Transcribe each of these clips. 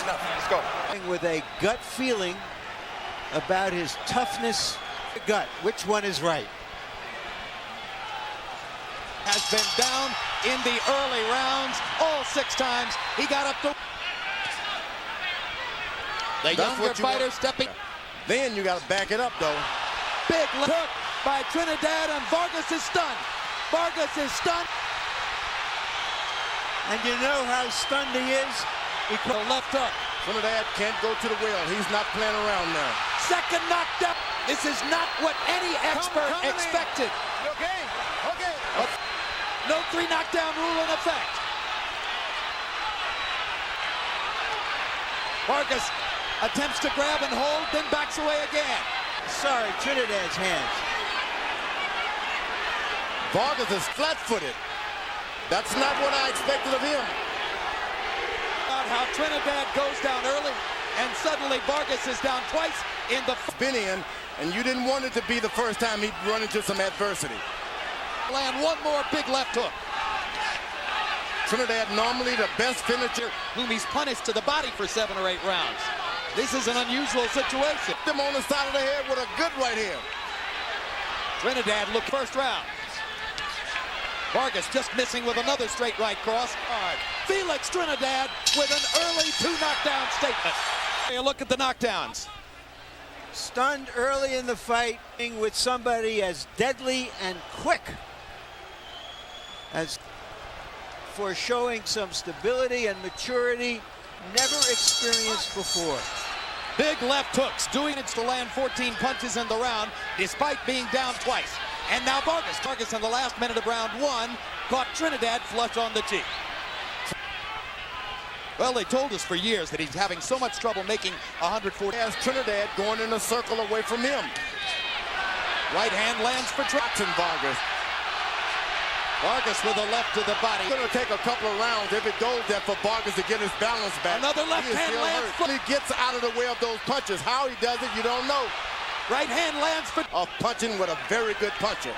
Let's go. With a gut feeling about his toughness. Gut, which one is right? Has been down in the early rounds all 6 times. He got up to the younger fighter stepping. Then you got to back it up, though. Big hook by Trinidad, and Vargas is stunned. Vargas is stunned. And you know how stunned he is? Because the left hook. Trinidad can't go to the well. He's not playing around now. Second knockdown. This is not what any expert expected. Okay, okay. No 3 knockdown rule in effect. Vargas attempts to grab and hold, then backs away again. Sorry, Trinidad's hands. Vargas is flat-footed. That's not what I expected of him. About how Trinidad goes down early, and suddenly Vargas is down twice in the been in, and you didn't want it to be the first time he'd run into some adversity. Land one more big left hook. Trinidad normally the best finisher, whom he's punished to the body for 7 or 8 rounds. This is an unusual situation. Him on the side of the head with a good right hand. Trinidad looked first round. Vargas just missing with another straight right cross. Felix Trinidad with an early 2 knockdown statement. A look at the knockdowns. Stunned early in the fight with somebody as deadly and quick as for showing some stability and maturity never experienced before. Big left hooks doing it to land 14 punches in the round despite being down twice. And now Vargas in the last minute of round 1 caught Trinidad flush on the cheek. Well, they told us for years that he's having so much trouble making 140. As Trinidad going in a circle away from him. Right hand lands for Vargas. Vargas with a left to the body. It's going to take a couple of rounds if it goes there for Vargas to get his balance back. Another left hand lands. He gets out of the way of those punches. How he does it, you don't know. Right hand lands for punching with a very good puncher.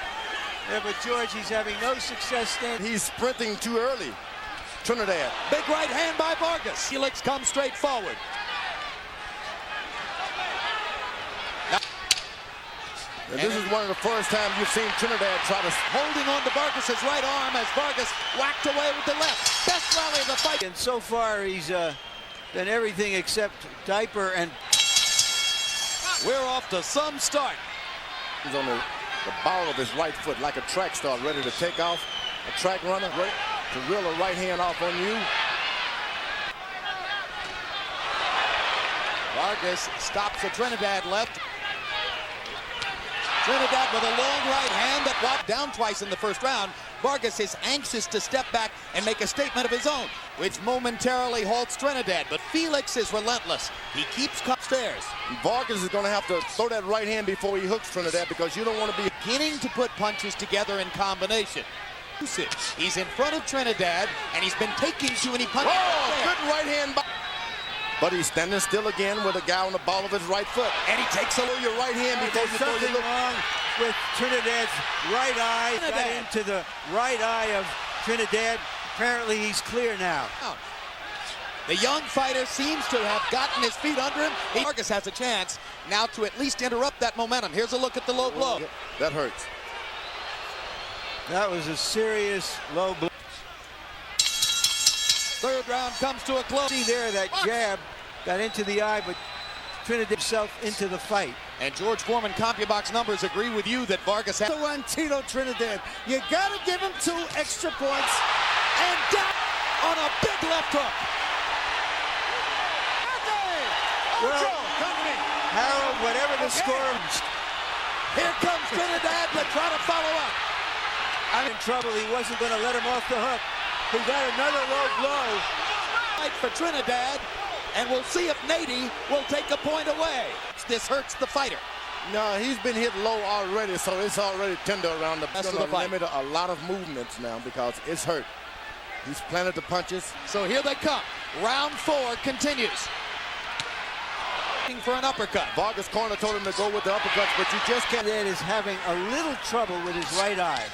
Yeah, but George, he's having no success standing. He's sprinting too early. Trinidad. Big right hand by Vargas. Felix comes straight forward. And this is one of the first times you've seen Trinidad try to... Holding on to Vargas' right arm as Vargas whacked away with the left. Best rally of the fight. And so far, he's done everything except diaper and... We're off to some start. He's on the ball of his right foot like a track star ready to take off. A track runner ready to reel a right hand off on you. Vargas stops the Trinidad left. Trinidad with a long right hand that walked down twice in the first round. Vargas is anxious to step back and make a statement of his own, which momentarily halts Trinidad. But Felix is relentless. He keeps upstairs. Vargas is going to have to throw that right hand before he hooks Trinidad because you don't want to be beginning to put punches together in combination. He's in front of Trinidad, and he's been taking too many punches. Oh, good right hand by... But he's standing still again with a guy on the ball of his right foot. And he takes a your right hand before you look. Wrong with Trinidad's right eye. Got into the right eye of Trinidad. Apparently he's clear now. The young fighter seems to have gotten his feet under him. Vargas has a chance now to at least interrupt that momentum. Here's a look at the low blow. That hurts. That was a serious low blow. Third round comes to a close. See there, that jab got into the eye, but Trinidad himself into the fight. And George Foreman CompuBox numbers agree with you that Vargas has to run Tito Trinidad. You got to give him 2 extra points. And down on a big left hook. Well, Harold, whatever the score. Here comes Trinidad to try to follow up. I'm in trouble. He wasn't going to let him off the hook. He got another low blow. Fight for Trinidad, and we'll see if Nady will take a point away. This hurts the fighter. No, he's been hit low already, so it's already tender around the rest of the fight. Limit a lot of movements now because it's hurt. He's planted the punches. So here they come. Round 4 continues. For an uppercut. Vargas' corner told him to go with the uppercuts, but you just can't. Trinidad is having a little trouble with his right eye.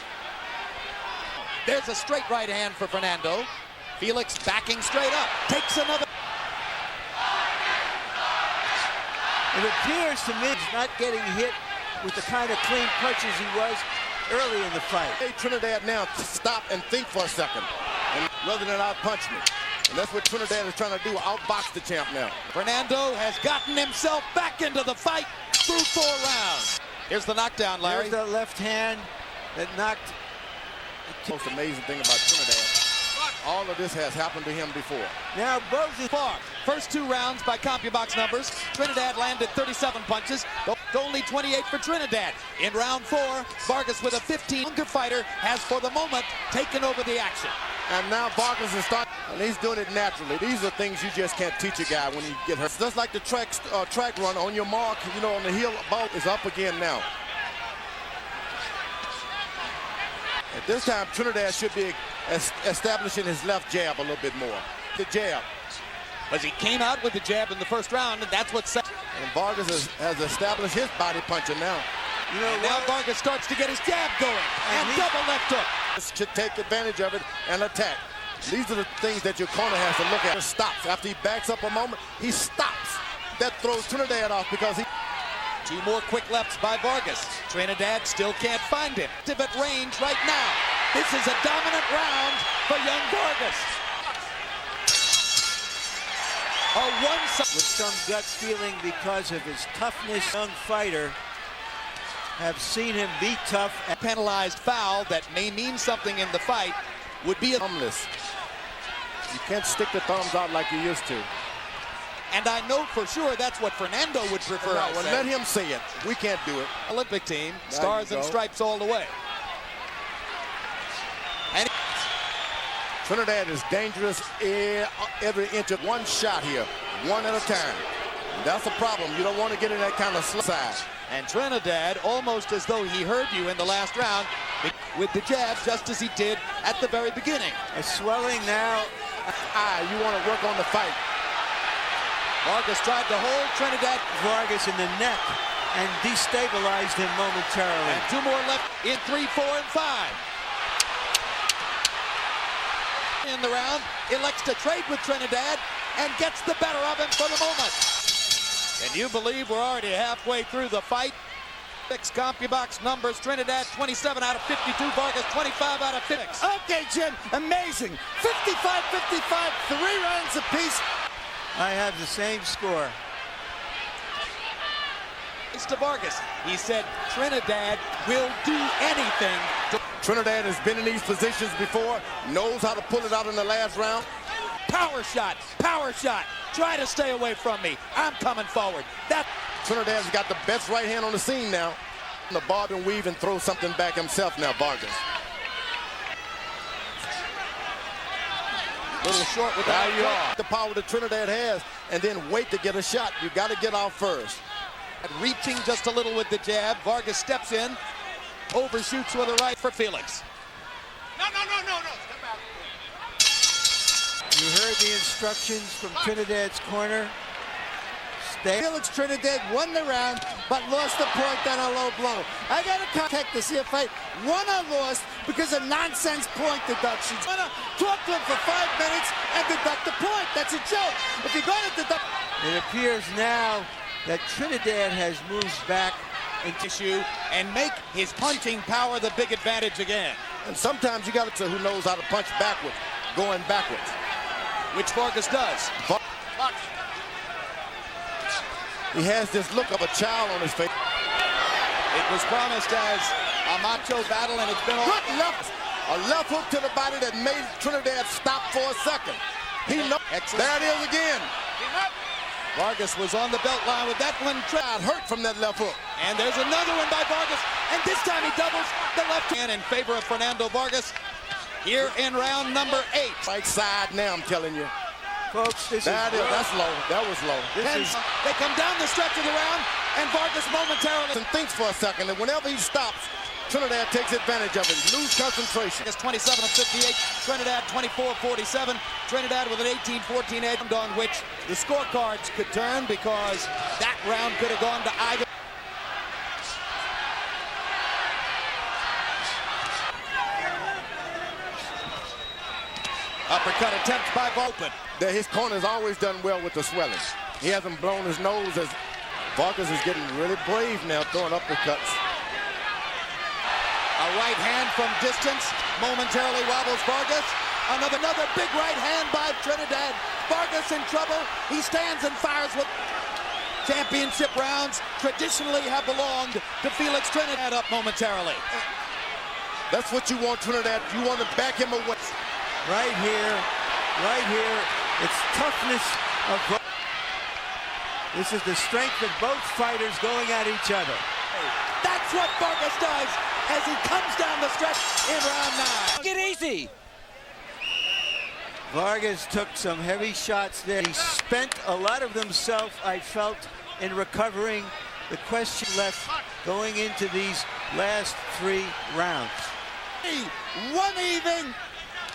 There's a straight right hand for Fernando. Felix backing straight up, takes another. It appears to me he's not getting hit with the kind of clean punches he was early in the fight. Hey, Trinidad now stop and think for a second, and rather than out-punch me. And that's what Trinidad is trying to do, outbox the champ now. Fernando has gotten himself back into the fight through 4 rounds. Here's the knockdown, Larry. There's the left hand that knocked. The most amazing thing about Trinidad, all of this has happened to him before. Now both far. First 2 rounds by CompuBox numbers. Trinidad landed 37 punches. Only 28 for Trinidad. In round 4, Vargas with a 15. Younger fighter has, for the moment, taken over the action. And now Vargas is starting, and he's doing it naturally. These are things you just can't teach a guy when he get hurt. Just like the track run, on your mark, you know, on the heel, ball is up again now. At this time, Trinidad should be establishing his left jab a little bit more. The jab. But he came out with the jab in the first round, and that's what set. And Vargas has established his body punching now. You know, now Vargas starts to get his jab going, and double left hook. Should take advantage of it and attack. These are the things that your corner has to look at. Stops. After he backs up a moment, he stops. That throws Trinidad off because he... 2 more quick lefts by Vargas. Trinidad still can't find him. At range right now. This is a dominant round for young Vargas. A one-side. With some gut feeling because of his toughness, young fighter have seen him be tough. A penalized foul that may mean something in the fight would be a thumbless. You can't stick the thumbs out like you used to. And I know for sure that's what Fernando would prefer. No, well, let him say it. We can't do it. Olympic team, stars and stripes all the way. And Trinidad is dangerous every inch of one shot here, one at a time. That's a problem. You don't want to get in that kind of slide. And Trinidad, almost as though he heard you in the last round, with the jab, just as he did at the very beginning. A swelling now. You want to work on the fight. Vargas tried to hold Trinidad. Vargas in the neck and destabilized him momentarily. And 2 more left in 3, 4, and 5. In the round, elects to trade with Trinidad and gets the better of him for the moment. Can you believe we're already halfway through the fight? 6 CompuBox numbers. Trinidad 27 out of 52. Vargas 25 out of 6. Okay, Jim, amazing. 55-55, 3 rounds apiece. I have the same score. It's to Vargas. He said Trinidad will do anything. Trinidad has been in these positions before, knows how to pull it out in the last round. Power shot, power shot. Try to stay away from me. I'm coming forward. Trinidad's got the best right hand on the scene now. The bob and weave and throw something back himself now, Vargas. A little short with that. The power that Trinidad has, and then wait to get a shot. You got to get out first. Reaching just a little with the jab. Vargas steps in, overshoots with a right for Felix. No. You heard the instructions from Trinidad's corner. Felix Trinidad won the round, but lost the point on a low blow. I got to check to see if I won or lost because of nonsense point deductions. I'm going to talk to him for 5 minutes and deduct the point. That's a joke. If you're going to deduct... It appears now that Trinidad has moved back into issue and make his punching power the big advantage again. And sometimes you got to who knows how to punch backwards, going backwards. Which Vargas does. He has this look of a child on his face. It was promised as a macho battle, and it's been all... Good left. A left hook to the body that made Trinidad stop for a second. He knows. There it is again. Vargas was on the belt line with that one. Hurt from that left hook. And there's another one by Vargas. And this time he doubles the left hand in favor of Fernando Vargas here in round number 8. Right side now, I'm telling you. Folks, that's low. That was low. They come down the stretch of the round, and Vargas momentarily thinks for a second, and whenever he stops, Trinidad takes advantage of it. Lose concentration. It's 27 of 58. Trinidad 24-47. Trinidad with an 18-14 edge on which the scorecards could turn because that round could have gone to either. Uppercut attempt by Vargas. His corner's always done well with the swelling. He hasn't blown his nose as Vargas is getting really brave now, throwing uppercuts. A right hand from distance momentarily wobbles Vargas. Another big right hand by Trinidad. Vargas in trouble. He stands and fires with championship rounds traditionally have belonged to Felix Trinidad. Up momentarily. That's what you want, Trinidad. You want to back him away. Right here, it's toughness of. This is the strength of both fighters going at each other. That's what Vargas does as he comes down the stretch in round 9. Get easy. Vargas took some heavy shots there. He spent a lot of himself, I felt, in recovering. The question left going into these last 3 rounds. One even,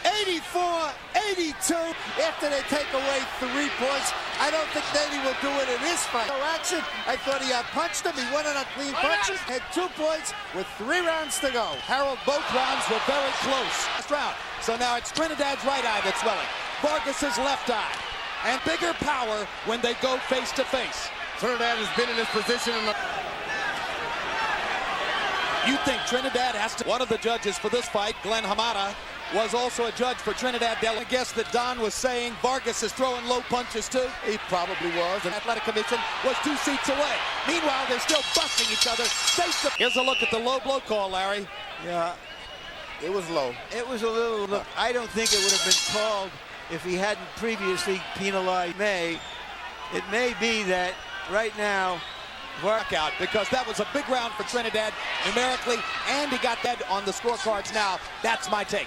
84-82. After they take away 3 points, I don't think Nady will do it in this fight. No action. I thought he outpunched him. He won on clean punches. Had 2 points with 3 rounds to go. Harold, both rounds were very close. Last round. So now it's Trinidad's right eye that's swelling. Vargas's left eye. And bigger power when they go face to face. Trinidad has been in this position. You think Trinidad has to... One of the judges for this fight, Glenn Hamada, was also a judge for Trinidad. I guess that Don was saying Vargas is throwing low punches too. He probably was. The Athletic Commission was 2 seats away. Meanwhile, they're still busting each other. Here's a look at the low blow call, Larry. Yeah. It was low. It was a little... Look, I don't think it would have been called if he hadn't previously penalized. It may be that right now... Workout, because that was a big round for Trinidad numerically, and he got that on the scorecards now. That's my take.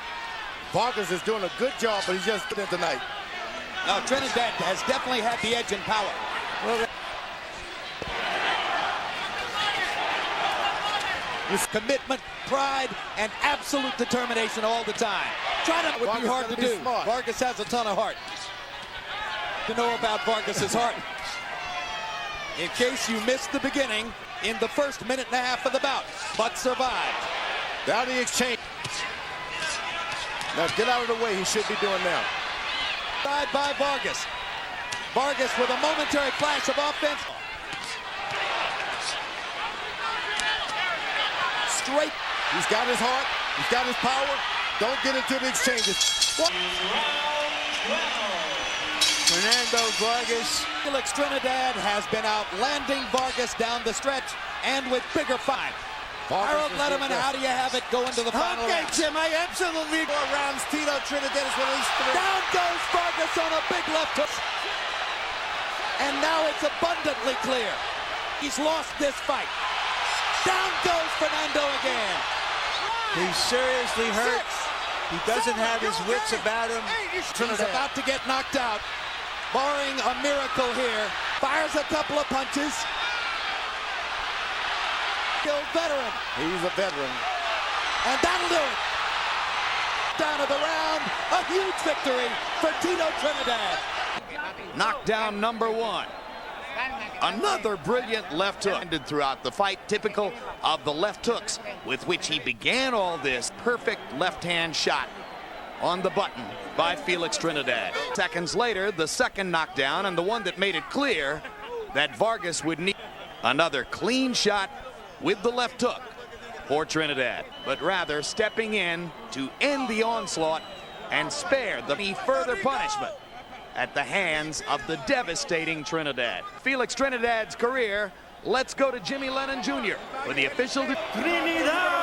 Vargas is doing a good job, but he's just getting tonight. Now, Trinidad has definitely had the edge in power. Well, with commitment, pride, and absolute determination all the time. It would be hard to do. Smart. Vargas has a ton of heart. To know about Vargas's heart. In case you missed the beginning in the first minute and a half of the bout, but survived. Now the exchange. Now get out of the way, he should be doing now. Side by Vargas. Vargas with a momentary flash of offense. Straight. He's got his heart, he's got his power. Don't get into the exchanges. Fernando Vargas. Felix Trinidad has been outlanding Vargas down the stretch and with bigger fight. Harold Letterman, how do you have it go into the final Okay, round? Jim, I absolutely... 4 rounds, Tito Trinidad is at least 3. Down goes Vargas on a big left hook. And now it's abundantly clear. He's lost this fight. Down goes Fernando again. He's seriously hurt. He doesn't have his wits about him. He's about to get knocked out. Barring a miracle here. Fires a couple of punches. Skilled veteran. He's a veteran. And that'll do it. Down of the round. A huge victory for Tito Trinidad. Knockdown number 1. Another brilliant left hook ended throughout the fight, typical of the left hooks with which he began all this. Perfect left-hand shot on the button by Felix Trinidad. Seconds later, the second knockdown, and the one that made it clear that Vargas would need another clean shot with the left hook for Trinidad, but rather stepping in to end the onslaught and spare the further punishment at the hands of the devastating Trinidad. Felix Trinidad's career. Let's go to Jimmy Lennon Jr. for the official... Trinidad!